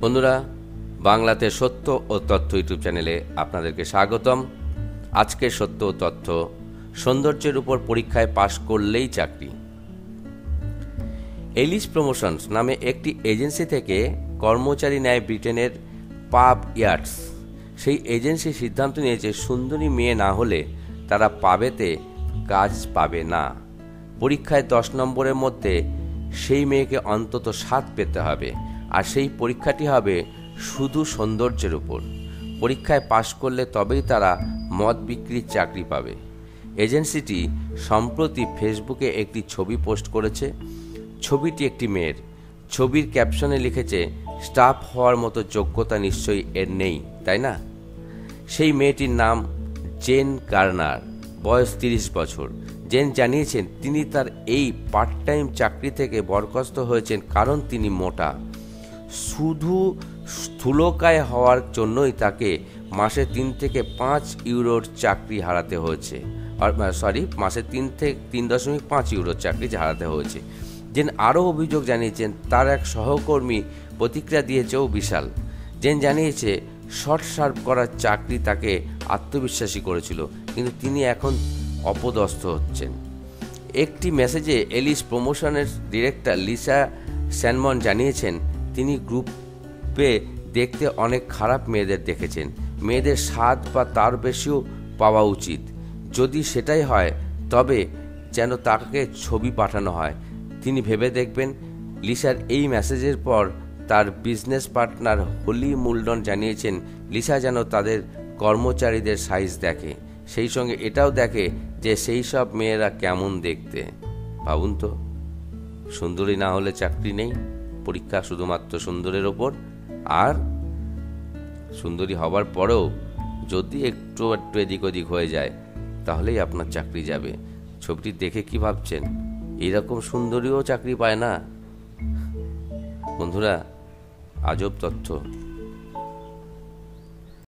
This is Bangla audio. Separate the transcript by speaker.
Speaker 1: বন্ধুরা, বাংলাতে সত্য ও তথ্য ইউটিউব চ্যানেলে আপনাদেরকে স্বাগতম। আজকের সত্য ও তথ্য, সৌন্দর্যের উপর পরীক্ষায় পাশ করলেই চাকরি। এলিস প্রমোশনস নামে একটি এজেন্সি থেকে কর্মচারী নেয় ব্রিটেনের পাব ইয়ার্ডস। সেই এজেন্সি সিদ্ধান্ত নিয়েছে সুন্দরী মেয়ে না হলে তারা পাবেতে কাজ পাবে না। পরীক্ষায় 10 নম্বরের মধ্যে সেই মেয়েকে অন্তত 7 পেতে হবে, আর সেই পরীক্ষাটি হবে শুধু সৌন্দর্যের উপর। পরীক্ষায় পাশ করলে তবেই তারা মদ বিক্রির চাকরি পাবে। এজেন্সিটি সম্প্রতি ফেসবুকে একটি ছবি পোস্ট করেছে। ছবিটি একটি মেয়ের। ছবির ক্যাপশনে লিখেছে, স্টাফ হওয়ার মতো যোগ্যতা নিশ্চয়ই এর নেই, তাই না? সেই মেয়েটির নাম জেন গার্নার, বয়স 30 বছর। জেন জানিয়েছেন তিনি তার এই পার্ট টাইম চাকরি থেকে বরখাস্ত হয়েছেন কারণ তিনি মোটা। শুধু স্থূলকায় হওয়ার জন্যই তাকে মাসে 3 থেকে 5 ইউরোর চাকরি হারাতে হয়েছে। মাসে 3.5 ইউরোর চাকরি হারাতে হয়েছে। জেন আরও অভিযোগ জানিয়েছেন তার এক সহকর্মী প্রতিক্রিয়া দিয়েছেও বিশাল। জেন জানিয়েছে শর্ট সার্ভ করার চাকরি তাকে আত্মবিশ্বাসী করেছিল, কিন্তু তিনি এখন অপদস্থ হচ্ছেন। একটি মেসেজে এলিস প্রমোশনের ডিরেক্টর লিসা স্যানমন জানিয়েছেন তিনি গ্রুপে দেখতে অনেক খারাপ মেয়েদের দেখেছেন। মেয়েদের 7 বা তার বেশিও পাওয়া উচিত। যদি সেটাই হয় তবে যেন তাকে ছবি পাঠানো হয়। তিনি ভেবে দেখবেন। লিসার এই মেসেজের পর তার বিজনেস পার্টনার হলি মুলডন জানিয়েছেন লিসা যেন তাদের কর্মচারীদের সাইজ দেখে, সেই সঙ্গে এটাও দেখে যে সেই সব মেয়েরা কেমন দেখতে। ভাবুন তো, সুন্দরী না হলে চাকরি নেই, পরীক্ষা শুধুমাত্র সুন্দরের ওপর। আর সুন্দরী হবার পরেও যদি একটু এদিক ওদিক হয়ে যায় তাহলেই আপনার চাকরি যাবে। ছবিটি দেখে কি ভাবছেন? এরকম সুন্দরীও চাকরি পায় না? বন্ধুরা, আজব তথ্য।